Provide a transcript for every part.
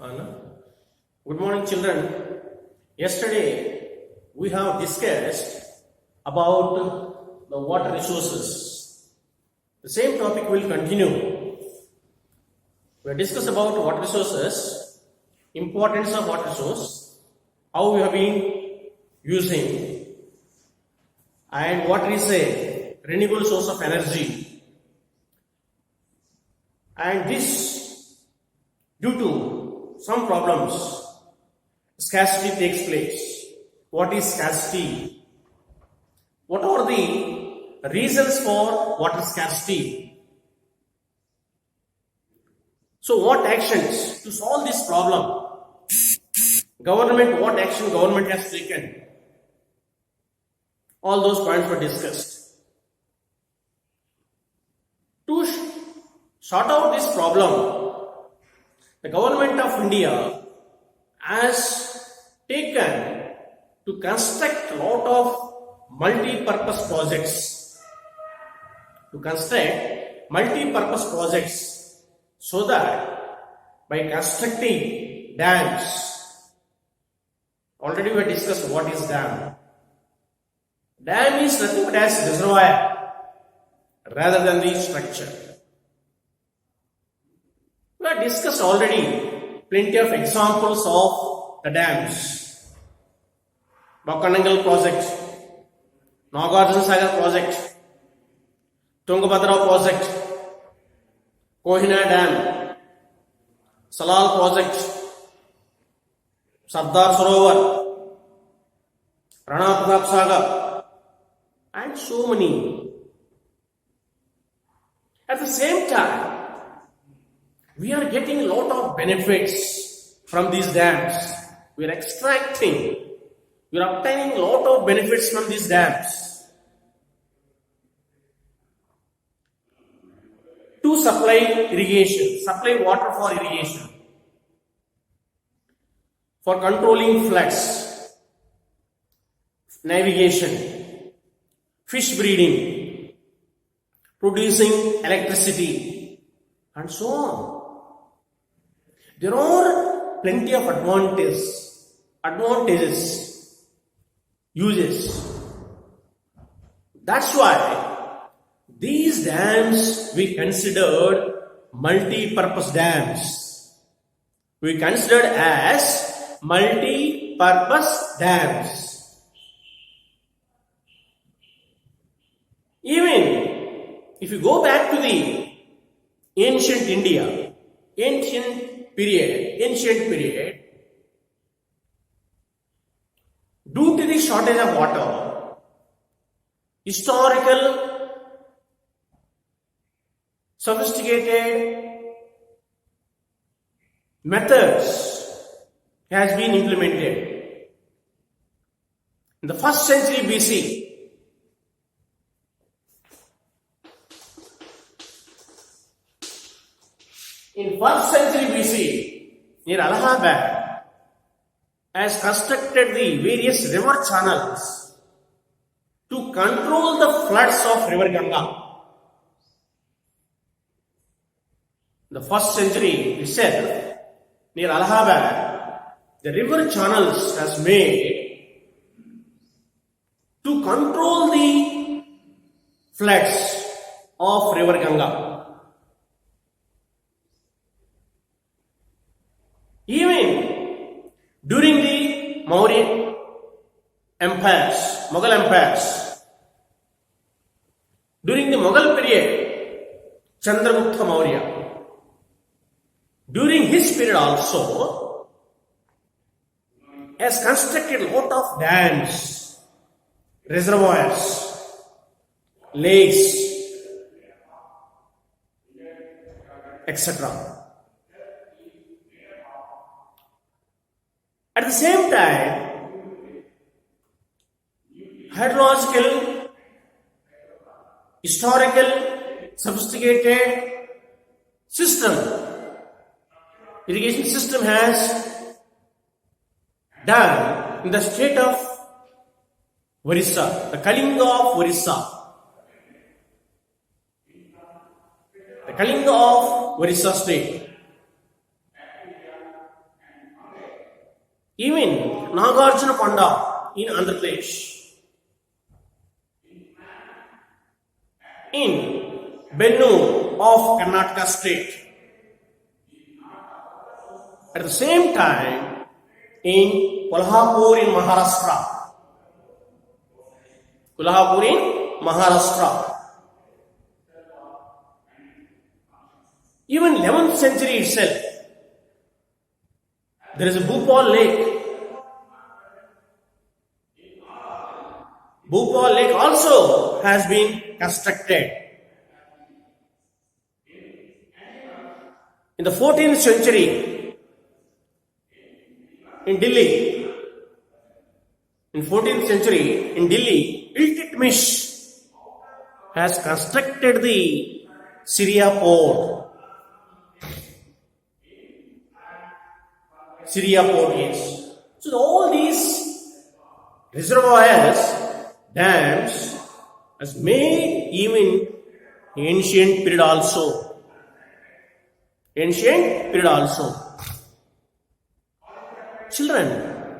Anna. Good morning, children. Yesterday we have discussed about the water resources. The same topic will continue. We have discussed about water resources, importance of water resource, how we have been using, and water is a renewable source of energy. And this, due to some problems, scarcity takes place. What is scarcity? What are the reasons for water scarcity? So what actions to solve this problem? What action government has taken? All those points were discussed. To sort out this problem, the government of India has taken to construct a lot of multi-purpose projects. So that by constructing dams, already we discussed what is dam. Dam is nothing but as reservoir rather than the structure. We have discussed already plenty of examples of the dams. Bakkanangal project, Nagarjuna Sagar project, Tungabhadra project, Kohina dam, Salal project, Sardar Sarovar, Rana Pratap Sagar, and so many. At the same time, we are getting a lot of benefits from these dams. We are obtaining a lot of benefits from these dams. To supply water for irrigation, for controlling floods, navigation, fish breeding, producing electricity, and so on. There are plenty of advantages, uses. That's why these dams we considered multi-purpose dams. We considered as multi-purpose dams. Even if you go back to the ancient period, due to the shortage of water, historical, sophisticated methods has been implemented. In the 1st century BC, near Allahabad, has constructed the various river channels to control the floods of river Ganga. The 1st century itself, near Allahabad, the river channels has made to control the floods of river Ganga. Even during the Mughal empires, during the Mughal period, Chandragupta Maurya, during his period also, has constructed a lot of dams, reservoirs, lakes, etc. At the same time, hydrological, historical, sophisticated irrigation system has done in the state of Orissa, the Kalinga of Orissa. The Kalinga of Orissa state. Even Nagarjuna Konda in Andhra Pradesh, in Bennu of Karnataka state, at the same time in Kolhapur in Maharashtra. Kolhapur in Maharashtra. Even 11th century itself, there is a Bhopal lake. Bhopal lake also has been constructed. In the 14th century, in Delhi, Iltutmish has constructed the Syria port. Yes. So all these reservoirs, dams, has made even ancient period also. Children,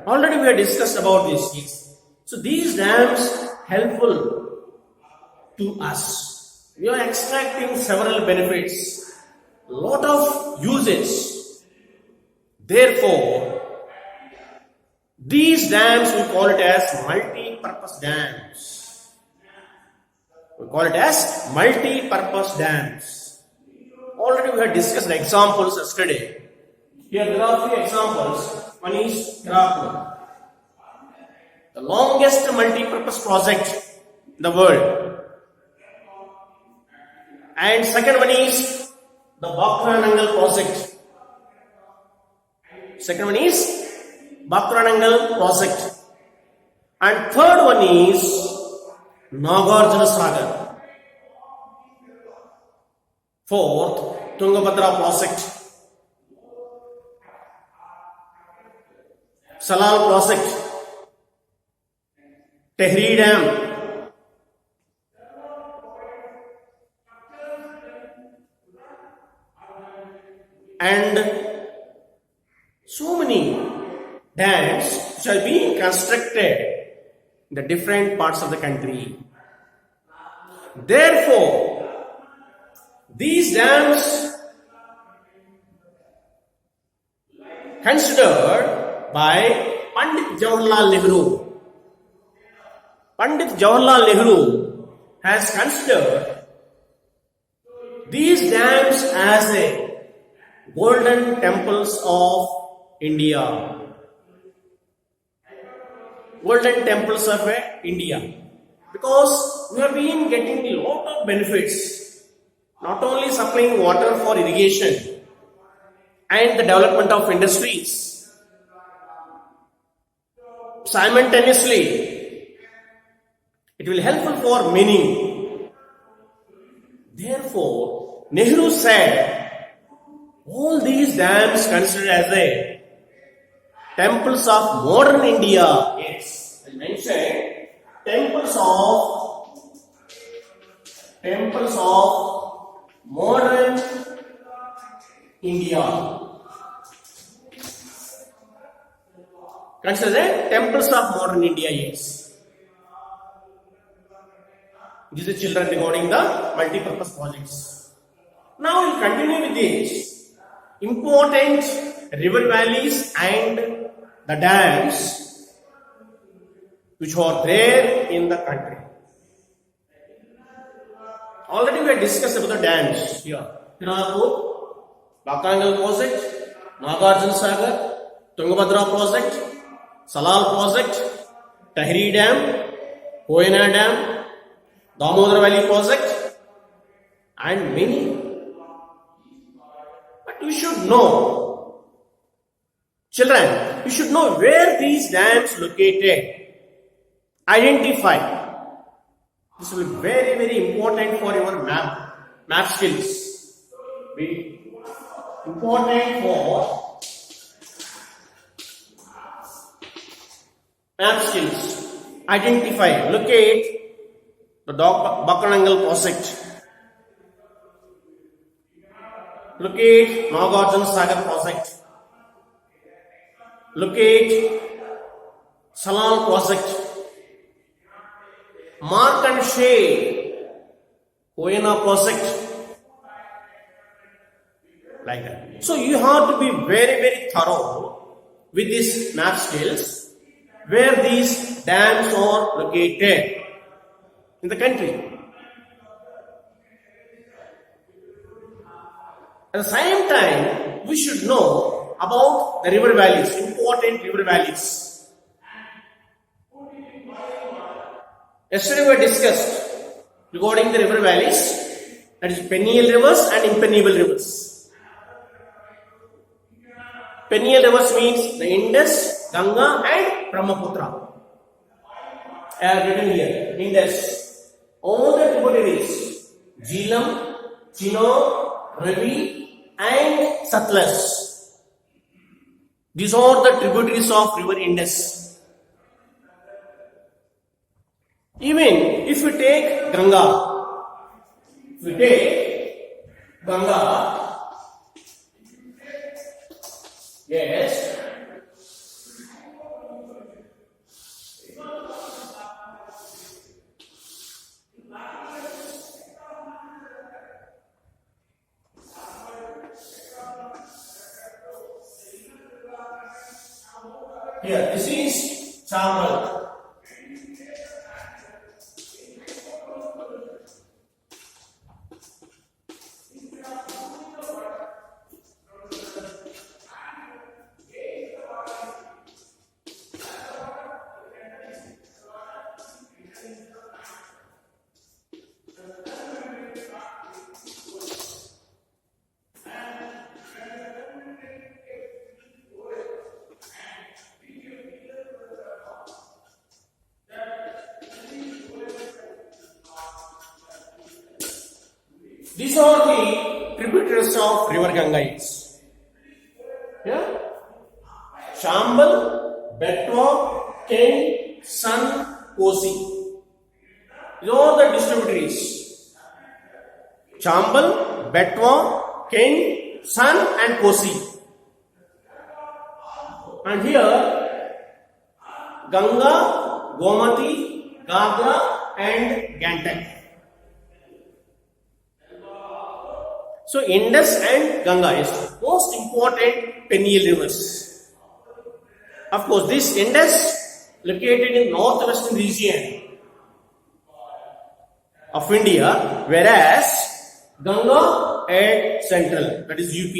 already we have discussed about this. Yes. So these dams helpful to us. We are extracting several benefits, lot of uses. Therefore, these dams we call it as multi-purpose dams. Already we have discussed the examples yesterday. Here there are few examples. One is Hirakud, the longest multi-purpose project in the world. And second one is the Bakranangal project. And third one is Nagarjuna Sagar. Fourth, Tungabhadra project. Salal project. Tehri Dam. And so many dams which are being constructed in the different parts of the country. Therefore, these dams considered by Pandit Jawaharlal Nehru has considered these dams as a golden temples of India. Because we have been getting a lot of benefits, not only supplying water for irrigation and the development of industries. Simultaneously, it will helpful for many. Therefore, Nehru said, all these dams considered as a temples of modern India. Yes, I mentioned temples of modern India. Consider temples of modern India. Yes. These are children regarding the multi-purpose projects. Now we'll continue with this. Important river valleys and the dams which are there in the country. Already we have discussed about the dams here. Hirakud, Bakranangal project, Nagarjuna Sagar, Tungabhadra project, Salal project, Tehri Dam, Koyana Dam, Damodar Valley project, and many. But you should know, children, you should know where these dams located. Identify. This will be very, very important for your map skills. Be important for map skills. Identify, locate the Bakranangal project. Locate Nagarjuna Sagar project. locate Salal project, mark and shade Koyana project, like that. So you have to be very, very thorough with these map skills where these dams are located in the country. At the same time, we should know about the river valleys, important river valleys. Yesterday we discussed regarding the river valleys, that is perennial rivers and impenetrable rivers. Perennial rivers means the Indus, Ganga and Brahmaputra. I have written here, Indus. All the tributaries, Jhelum, Chenab, Ravi and Satluj. These are the tributaries of river Indus. Even if we take Ganga, yes, here, this is Chambal. These are the tributaries of river Ganga. Yeah? Chambal, Betwa, Ken, Sun, Kosi. These are the distributaries. Chambal, Betwa, Ken, Sun and Kosi. And here, Ganga, Gomati, Gagra and Gantak. So Indus and Ganga is most important perennial rivers. Of course, this Indus located in northwestern region of India, whereas Ganga at central, that is UP.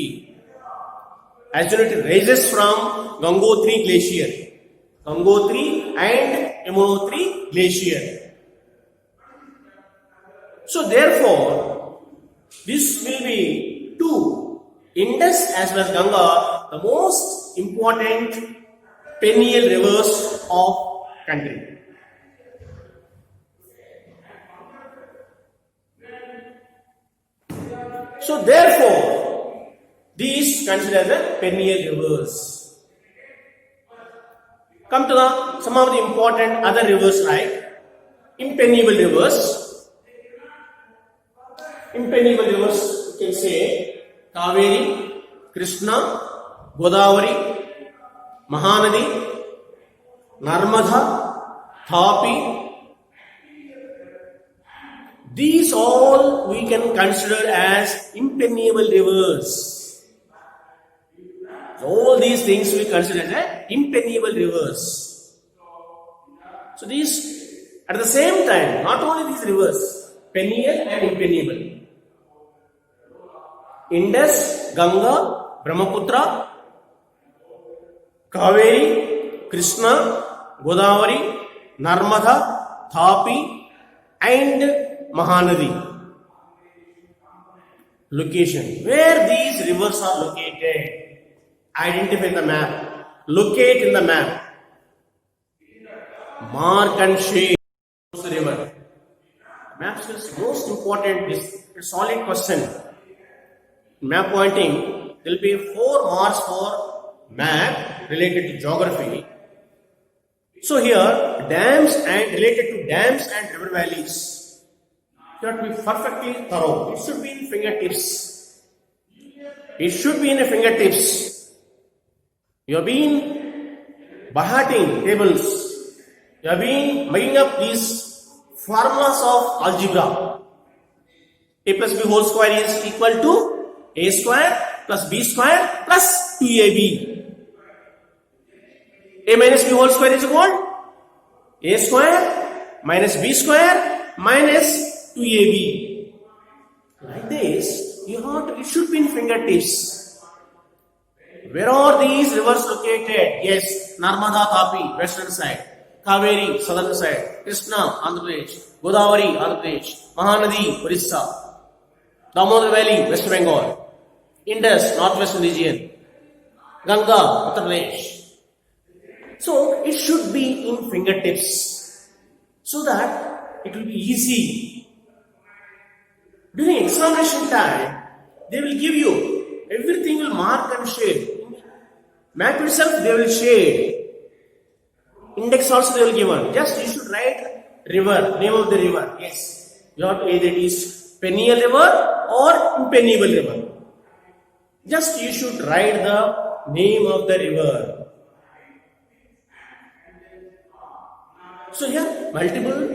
As you know, it rises from Gangotri Glacier. Gangotri and Yamunotri Glacier. So therefore, this will be two, Indus as well as Ganga, the most important perennial rivers of country. So therefore, these considered as perennial rivers. Come to some of the important other rivers like impenetrable rivers. Impenetrable rivers, you can say Kaveri, Krishna, Godavari, Mahanadi, Narmada, Tapi. These all we can consider as impenetrable rivers. So all these things we consider as impenetrable rivers. So these, at the same time, not only these rivers, perennial and impenetrable. Indus, Ganga, Brahmaputra, Kaveri, Krishna, Godavari, Narmada, Tapi and Mahanadi. Location. Where these rivers are located, identify in the map. Locate in the map. Mark and shade the river. Maps is most important. It's a solid question. Map pointing, there will be 4 marks for map related to geography. So here, dams and related to dams and river valleys, you have to be perfectly thorough. It should be in fingertips. It should be in a fingertips. You have been Bahating tables. You have been making up these formulas of algebra. A plus b whole square is equal to a square plus b square plus 2ab. A minus b whole square is equal to a square minus b square minus 2ab. Like this, it should be in fingertips. Where are these rivers located? Yes, Narmada Tapi, western side. Kaveri, southern side. Krishna, Andhra Pradesh. Godavari, Andhra Pradesh. Mahanadi, Orissa. Damodar Valley, West Bengal. Indus, northwestern region. Ganga, Uttar Pradesh. So, it should be in fingertips. So that it will be easy. During examination time, they will give you, everything will mark and shade. Map itself they will shade. Index also they will give one. Just you should write river, name of the river. Yes. You have to either it is perennial river or impenetrable river. Just you should write the name of the river. So here multiple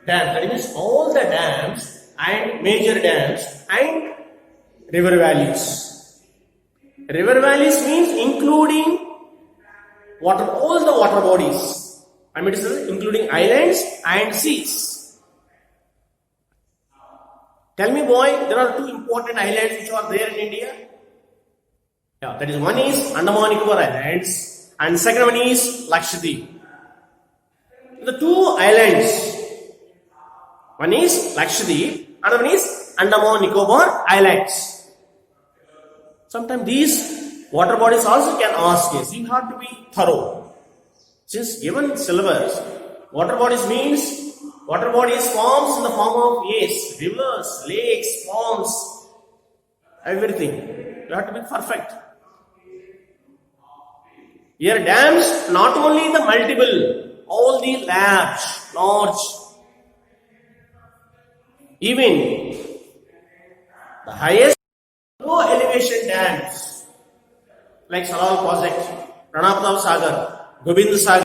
dams, that means all the dams and major dams and river valleys. River valleys means including water, all the water bodies. I mean, including islands and seas. Tell me, boy, there are two important islands which are there in India. Yeah, that is one is Andaman Nicobar Islands and second one is Lakshadweep. The two islands, one is Lakshadweep, another one is Andaman Nicobar Islands. Sometimes these water bodies also can ask us. You have to be thorough. Since given syllabus, water bodies forms in the form of rivers, lakes, ponds, everything. You have to be perfect. Here dams, not only the multiple, all the large, even the highest low elevation dams like Salal Project, Rana Pratap Sagar, Gobind Sagar.